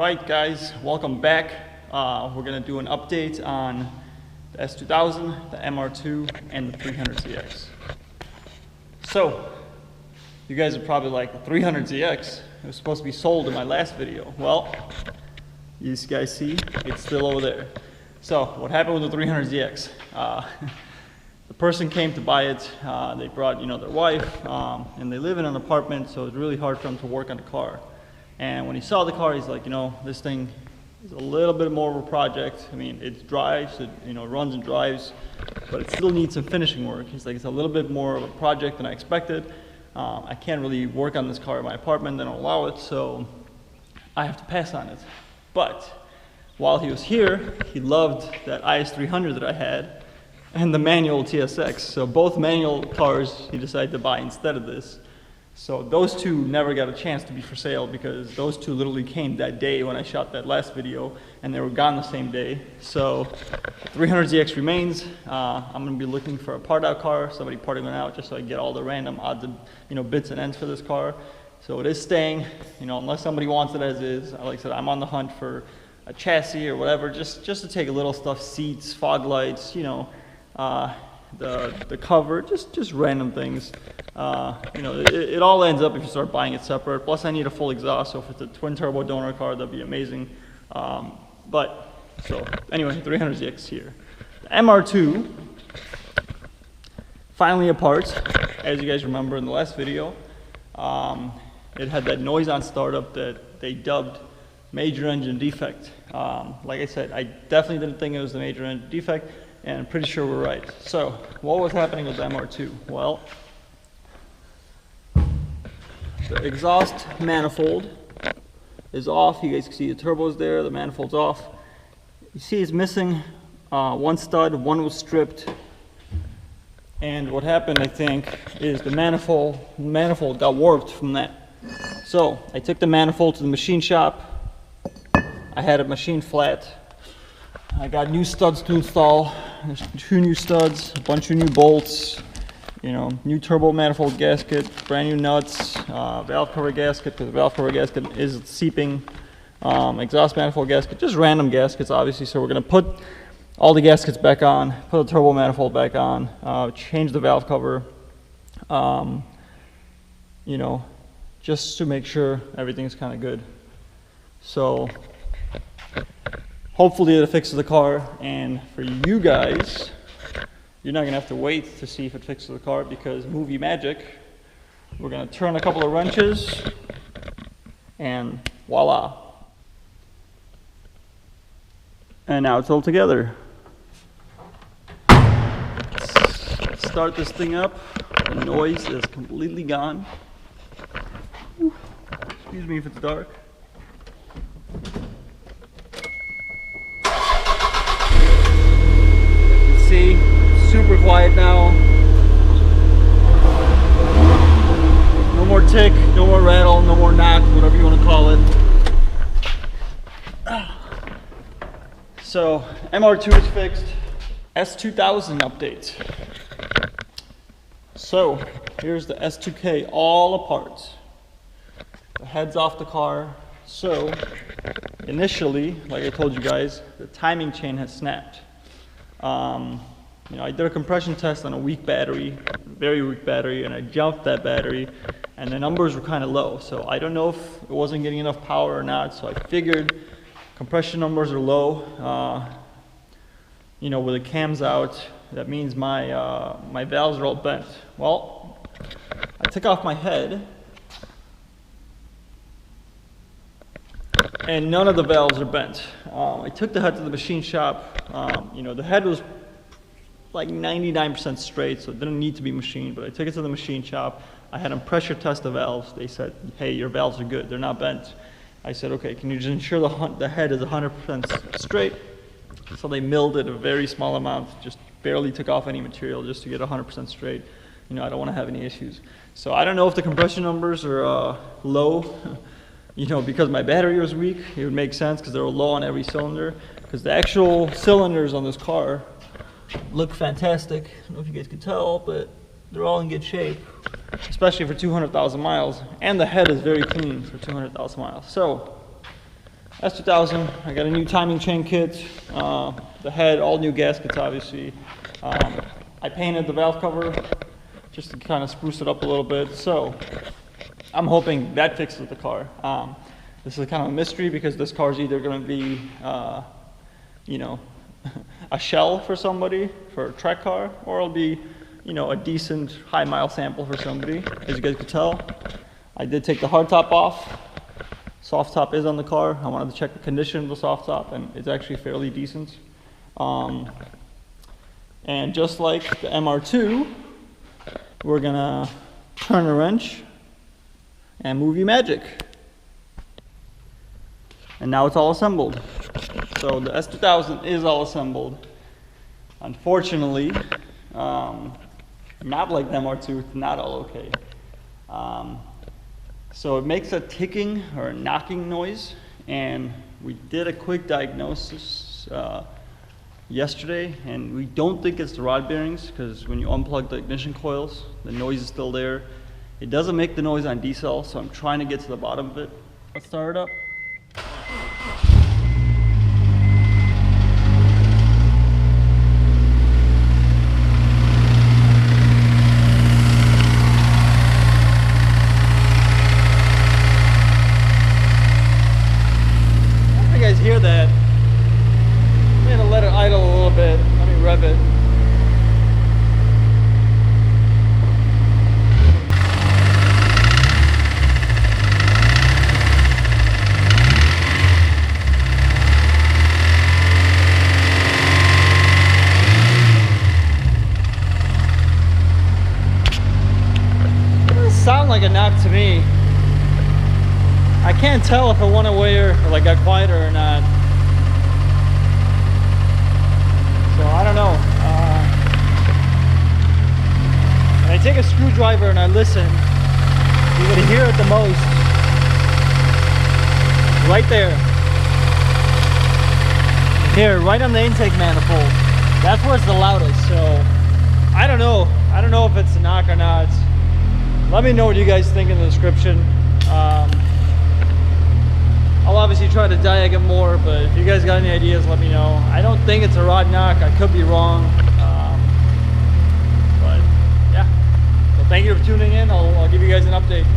Alright guys, welcome back. We're going to do an update on the S2000, the MR2, and the 300ZX. So, you guys are probably like, the 300ZX, it was supposed to be sold in my last video. Well, you guys see, it's still over there. So, what happened with the 300ZX? The person came to buy it, they brought their wife, and they live in an apartment, so it's really hard for them to work on the car. And when he saw the car, he's like, this thing is a little bit more of a project. I mean, it drives, it runs and drives, but it still needs some finishing work. He's like, it's a little bit more of a project than I expected. I can't really work on this car in my apartment, they don't allow it, so I have to pass on it. But while he was here, he loved that IS300 that I had and the manual TSX. So both manual cars he decided to buy instead of this. So those two never got a chance to be for sale because those two literally came that day when I shot that last video and they were gone the same day. So 300ZX remains. I'm going to be looking for a part out car, somebody parting it out just so I can get all the random odds and bits and ends for this car. So it is staying, unless somebody wants it as is. Like I said, I'm on the hunt for a chassis or whatever, just to take a little stuff, seats, fog lights, the cover, just random things. It all ends up if you start buying it separate. Plus I need a full exhaust, so if it's a twin turbo donor car, that'd be amazing. So anyway, 300ZX here. The MR2, finally apart, as you guys remember in the last video. It had that noise on startup that they dubbed major engine defect. Like I said, I definitely didn't think it was the major engine defect, and I'm pretty sure we're right. So, what was happening with the MR2? Well, the exhaust manifold is off. You guys can see the turbo's there, the manifold's off. You see it's missing one stud, one was stripped. And what happened, I think, is the manifold got warped from that. So, I took the manifold to the machine shop. I had it machined flat. I got new studs to install. There's 2 new studs, a bunch of new bolts, new turbo manifold gasket, brand new nuts, valve cover gasket, because the valve cover gasket is seeping, exhaust manifold gasket, just random gaskets obviously. So we're going to put all the gaskets back on, put the turbo manifold back on, change the valve cover, just to make sure everything's kind of good. So hopefully it fixes the car, and for you guys, you're not going to have to wait to see if it fixes the car, because movie magic, we're going to turn a couple of wrenches, and voila. And now it's all together. Let's start this thing up. The noise is completely gone. Excuse me if it's dark. See, super quiet now. No more tick, no more rattle, no more knock, whatever you want to call it. So, MR2 is fixed. S2000 update. So, here's the S2k all apart. The head's off the car. So, initially, like I told you guys, the timing chain has snapped. I did a compression test on a weak battery, very weak battery, and I jumped that battery, and the numbers were kind of low. So I don't know if it wasn't getting enough power or not. So I figured compression numbers are low. With the cams out, that means my valves are all bent. Well, I took off my head, and none of the valves are bent. I took the head to the machine shop. The head was like 99% straight, so it didn't need to be machined, but I took it to the machine shop. I had them pressure test the valves. They said, hey, your valves are good, they're not bent. I said, okay, can you just ensure the head is 100% straight? So they milled it a very small amount, just barely took off any material just to get 100% straight. I don't want to have any issues. So I don't know if the compression numbers are low. Because my battery was weak, it would make sense because they were low on every cylinder. Because the actual cylinders on this car look fantastic. I don't know if you guys can tell, but they're all in good shape, especially for 200,000 miles. And the head is very clean for 200,000 miles. So, S2000, I got a new timing chain kit, the head, all new gaskets obviously. I painted the valve cover just to kind of spruce it up a little bit. So I'm hoping that fixes the car. This is kind of a mystery because this car is either going to be, you know, a shell for somebody, for a track car, or it'll be, you know, a decent high mile sample for somebody. As you guys could tell, I did take the hard top off. Soft top is on the car. I wanted to check the condition of the soft top, and it's actually fairly decent. And just like the MR2, we're gonna turn a wrench and movie magic. And now it's all assembled. So the S2000 is all assembled. Unfortunately, not like the MR2, it's not all okay. So it makes a ticking or a knocking noise, and we did a quick diagnosis yesterday, and we don't think it's the rod bearings, because when you unplug the ignition coils, the noise is still there. It doesn't make the noise on decel, so I'm trying to get to the bottom of it. Let's start it up. Hear that. I'm gonna let it idle a little bit. Let me rev it. It doesn't sound like a knock to me. I can't tell if it went away or like got quieter or not. So I don't know. When I take a screwdriver and I listen, you're gonna hear it the most. Right there. Here, right on the intake manifold. That's where it's the loudest. So I don't know. I don't know if it's a knock or not. Let me know what you guys think in the description. I'll obviously try to diag it more, but if you guys got any ideas, let me know. I don't think it's a rod knock. I could be wrong. But yeah. So thank you for tuning in. I'll give you guys an update.